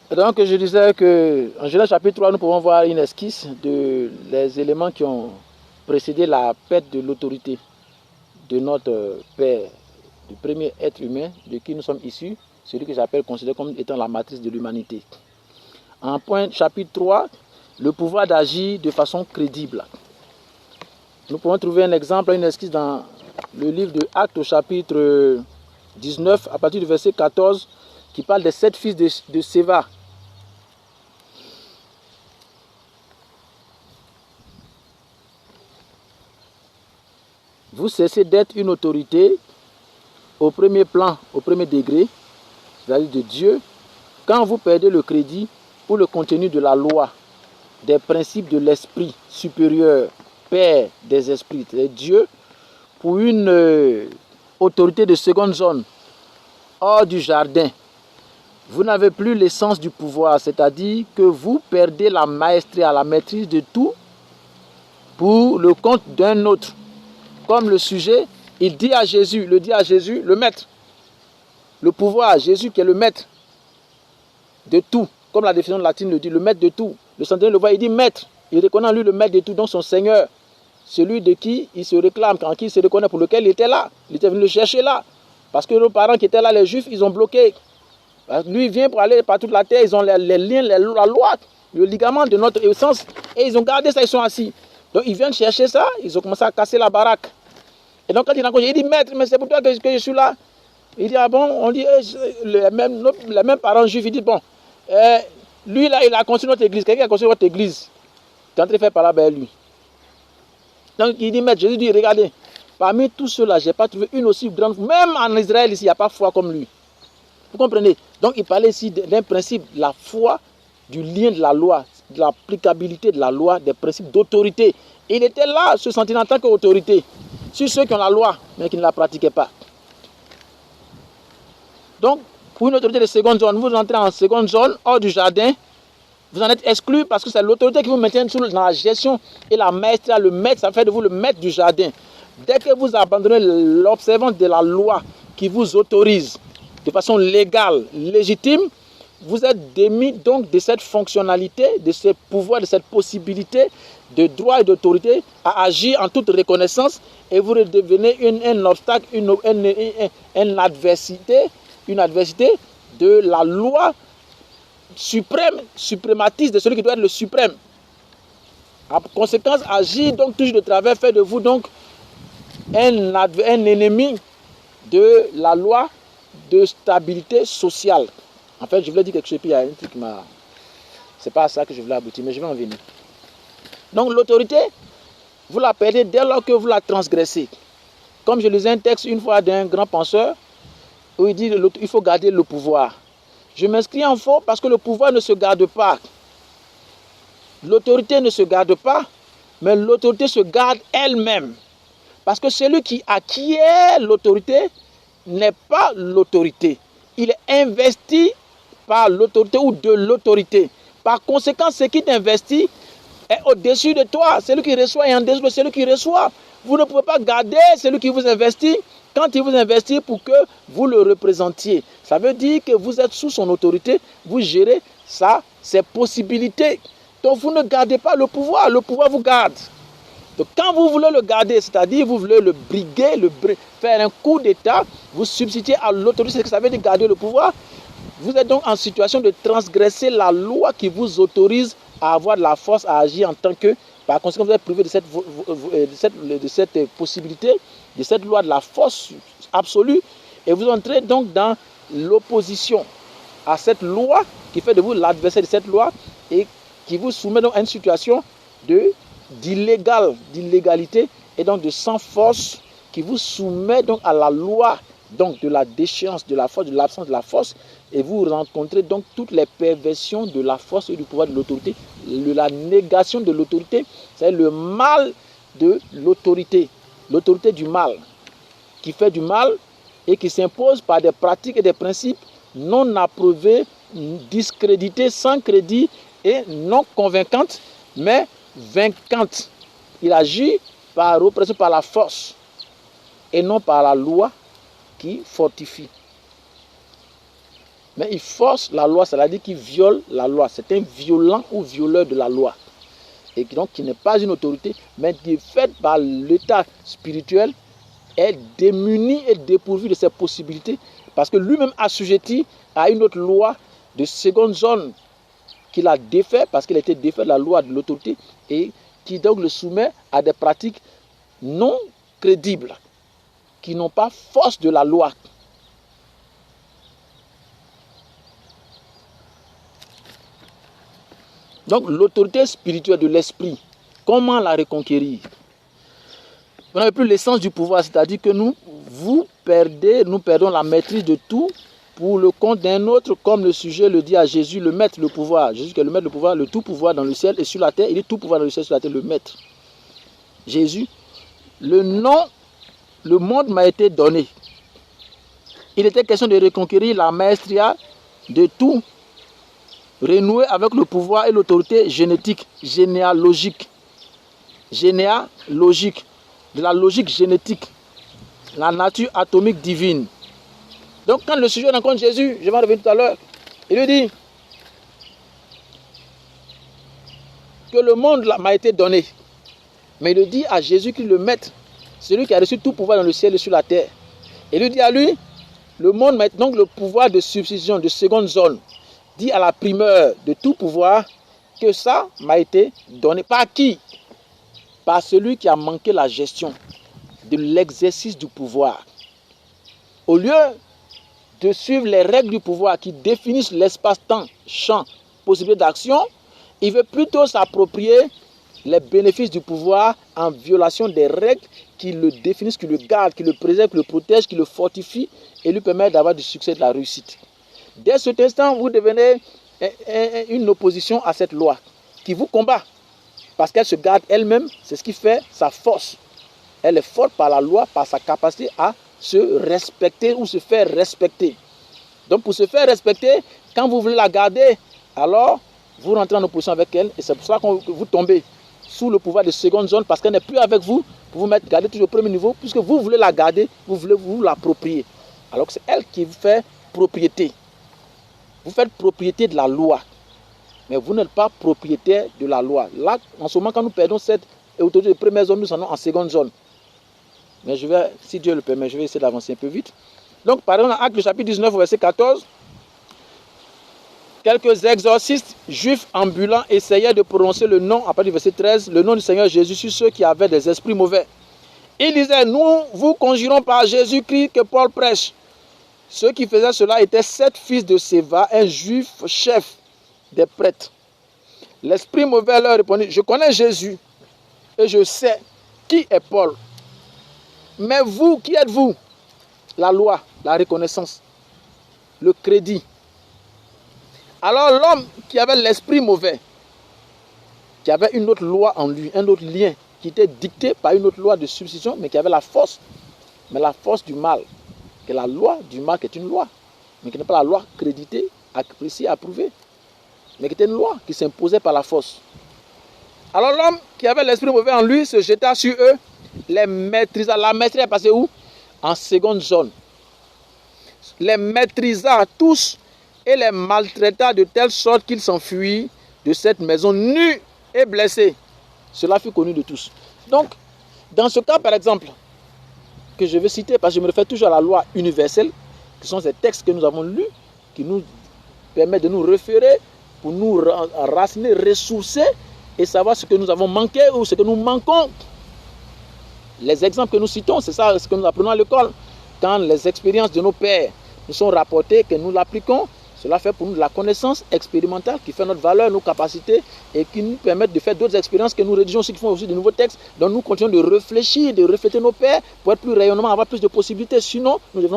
Donc je disais que en Genèse chapitre 3, nous pouvons voir une esquisse de les éléments qui ont précédé la perte de l'autorité de notre Père, du premier être humain de qui nous sommes issus, celui que j'appelle considéré comme étant la matrice de l'humanité. En point chapitre 3, le pouvoir d'agir de façon crédible. Nous pouvons trouver un exemple, une esquisse dans le livre de Actes au chapitre 19, à partir du verset 14, qui parle des 7 fils de Séva. Vous cessez d'être une autorité au premier plan, au premier degré, c'est-à-dire de Dieu, quand vous perdez le crédit ou le contenu de la loi, des principes de l'esprit supérieur, Père des esprits, c'est Dieu, pour une autorité de seconde zone, hors du jardin. Vous n'avez plus l'essence du pouvoir, c'est-à-dire que vous perdez la maestria, la maîtrise de tout pour le compte d'un autre. Comme le sujet, il dit à Jésus, le maître, le pouvoir, Jésus qui est le maître de tout, comme la définition latine le dit, le maître de tout. Le centenier le voit, il dit maître, il reconnaît en lui le maître de tout, donc son Seigneur, celui de qui il se réclame, en qui il se reconnaît, pour lequel il était là, il était venu le chercher là, parce que nos parents qui étaient là, les Juifs, ils ont bloqué. Lui, il vient pour aller par toute la terre, ils ont les liens, la loi, le ligament de notre essence, et ils ont gardé ça, ils sont assis. Donc ils viennent chercher ça, ils ont commencé à casser la baraque. Et donc quand il rencontre, il dit maître, mais c'est pour toi que je suis là. Il dit ah bon, on dit les mêmes parents juifs, ils disent bon, lui là il a construit notre église, quelqu'un a construit votre église, tu es en train de faire par là ben lui. Donc il dit maître, Jésus dit regardez, parmi tous ceux-là, je n'ai pas trouvé une aussi grande, même en Israël ici, il n'y a pas foi comme lui. Vous comprenez? Donc il parlait ici d'un principe, la foi, du lien de la loi, de l'applicabilité de la loi, des principes d'autorité. Il était là, se sentit en tant qu'autorité, sur ceux qui ont la loi, mais qui ne la pratiquaient pas. Donc, pour une autorité de seconde zone, vous entrez en seconde zone, hors du jardin, vous en êtes exclu parce que c'est l'autorité qui vous maintient dans la gestion et la maîtrise. Le maître, ça fait de vous le maître du jardin. Dès que vous abandonnez l'observance de la loi qui vous autorise de façon légale, légitime, vous êtes démis donc de cette fonctionnalité, de ce pouvoir, de cette possibilité de droit et d'autorité à agir en toute reconnaissance et vous redevenez un obstacle, une adversité de la loi suprême, suprématiste de celui qui doit être le suprême. En conséquence, agir donc toujours de travers fait de vous donc un ennemi de la loi de stabilité sociale. En fait, je voulais dire quelque chose, puis il y a un truc qui m'a... C'est pas à ça que je voulais aboutir, mais je vais en venir. Donc l'autorité, vous la perdez dès lors que vous la transgressez. Comme je lisais un texte une fois d'un grand penseur, où il dit qu'il faut garder le pouvoir. Je m'inscris en faux parce que le pouvoir ne se garde pas. L'autorité ne se garde pas, mais l'autorité se garde elle-même. Parce que celui qui acquiert l'autorité n'est pas l'autorité. Il est investi par l'autorité ou de l'autorité. Par conséquent, ce qui t'investit est au-dessus de toi. Celui qui reçoit est en dessous de celui qui reçoit. Vous ne pouvez pas garder celui qui vous investit quand il vous investit pour que vous le représentiez. Ça veut dire que vous êtes sous son autorité, vous gérez ça, ses possibilités. Donc vous ne gardez pas le pouvoir vous garde. Donc quand vous voulez le garder, c'est-à-dire vous voulez le briguer, faire un coup d'état, vous substituez à l'autorité, c'est ce que ça veut dire garder le pouvoir. Vous êtes donc en situation de transgresser la loi qui vous autorise à avoir de la force à agir en tant que... Par conséquent, vous êtes privé de cette possibilité, de cette loi de la force absolue, et vous entrez donc dans l'opposition à cette loi qui fait de vous l'adversaire de cette loi et qui vous soumet donc à une situation d'illégalité et donc de sans force qui vous soumet donc à la loi donc de la déchéance de la force, de l'absence de la force, et vous rencontrez donc toutes les perversions de la force et du pouvoir de l'autorité, la négation de l'autorité, c'est le mal de l'autorité du mal, qui fait du mal et qui s'impose par des pratiques et des principes non approuvés, discrédités, sans crédit et non convaincantes, mais vainquantes. Il agit par oppression, par la force et non par la loi qui fortifie. Mais il force la loi, c'est-à-dire qu'il viole la loi. C'est un violent ou violeur de la loi. Et donc qui n'est pas une autorité, mais qui est faite par l'état spirituel, est démuni et dépourvu de ses possibilités, parce que lui-même assujetti à une autre loi de seconde zone qu'il a défait, parce qu'il a été défait de la loi de l'autorité, et qui donc le soumet à des pratiques non crédibles, qui n'ont pas force de la loi. Donc l'autorité spirituelle de l'esprit, comment la reconquérir? Vous n'avez plus l'essence du pouvoir, c'est-à-dire que nous perdons la maîtrise de tout pour le compte d'un autre, comme le sujet le dit à Jésus, le maître, le pouvoir. Jésus qui est le maître, le pouvoir, le tout pouvoir dans le ciel et sur la terre. Il dit tout pouvoir dans le ciel et sur la terre, le maître. Jésus, le monde m'a été donné. Il était question de reconquérir la maestria de tout, renouer avec le pouvoir et l'autorité génétique, généalogique, de la logique génétique, la nature atomique divine. Donc quand le sujet rencontre Jésus, je vais en revenir tout à l'heure, il lui dit que le monde m'a été donné. Mais il le dit à Jésus qui est le maître, celui qui a reçu tout pouvoir dans le ciel et sur la terre. Il lui dit à lui, le monde m'a donc le pouvoir de substitution, de seconde zone, dit à la primeur de tout pouvoir que ça m'a été donné. Par qui? Par celui qui a manqué la gestion de l'exercice du pouvoir. Au lieu de suivre les règles du pouvoir qui définissent l'espace-temps, champ, possibilité d'action, il veut plutôt s'approprier les bénéfices du pouvoir en violation des règles qui le définissent, qui le gardent, qui le préservent, qui le protègent, qui le fortifient et lui permettent d'avoir du succès, de la réussite. Dès cet instant, vous devenez une opposition à cette loi qui vous combat parce qu'elle se garde elle-même, c'est ce qui fait sa force. Elle est forte par la loi, par sa capacité à se respecter ou se faire respecter. Donc pour se faire respecter, quand vous voulez la garder, alors vous rentrez en opposition avec elle et c'est pour ça que vous tombez sous le pouvoir de seconde zone parce qu'elle n'est plus avec vous pour vous mettre garder toujours au premier niveau puisque vous voulez la garder, vous voulez vous l'approprier. Alors que c'est elle qui vous fait propriété. Vous faites propriété de la loi, mais vous n'êtes pas propriétaire de la loi. Là, en ce moment, quand nous perdons cette autorité de première zone, nous en sommes en seconde zone. Mais je vais, si Dieu le permet, je vais essayer d'avancer un peu vite. Donc, par exemple, Actes chapitre 19, verset 14, quelques exorcistes juifs ambulants essayaient de prononcer le nom, à partir du verset 13, le nom du Seigneur Jésus sur ceux qui avaient des esprits mauvais. Ils disaient, nous vous conjurons par Jésus-Christ que Paul prêche. Ceux qui faisaient cela étaient 7 fils de Séva, un juif chef des prêtres. L'esprit mauvais leur répondit, je connais Jésus et je sais qui est Paul. Mais vous, qui êtes-vous? La loi, la reconnaissance, le crédit. Alors l'homme qui avait l'esprit mauvais, qui avait une autre loi en lui, un autre lien, qui était dicté par une autre loi de substitution, mais qui avait la force, mais la force du mal, que la loi du mal qui est une loi, mais qui n'est pas la loi créditée, appréciée, approuvée, mais qui était une loi qui s'imposait par la force. Alors l'homme qui avait l'esprit mauvais en lui se jeta sur eux, les maîtrisa. La maîtrise est passée où? En seconde zone. Les maîtrisa tous et les maltraita de telle sorte qu'ils s'enfuient de cette maison nus et blessés. Cela fut connu de tous. Donc, dans ce cas, par exemple, que je vais citer, parce que je me réfère toujours à la loi universelle, qui sont ces textes que nous avons lus, qui nous permettent de nous référer pour nous raciner, ressourcer et savoir ce que nous avons manqué ou ce que nous manquons. Les exemples que nous citons, c'est ça ce que nous apprenons à l'école. Quand les expériences de nos pères nous sont rapportées, que nous l'appliquons, cela fait pour nous de la connaissance expérimentale qui fait notre valeur, nos capacités et qui nous permettent de faire d'autres expériences que nous rédigeons aussi, qui font aussi de nouveaux textes. Donc nous continuons de réfléchir, de refléter nos pères pour être plus rayonnants, avoir plus de possibilités. Sinon, nous devenons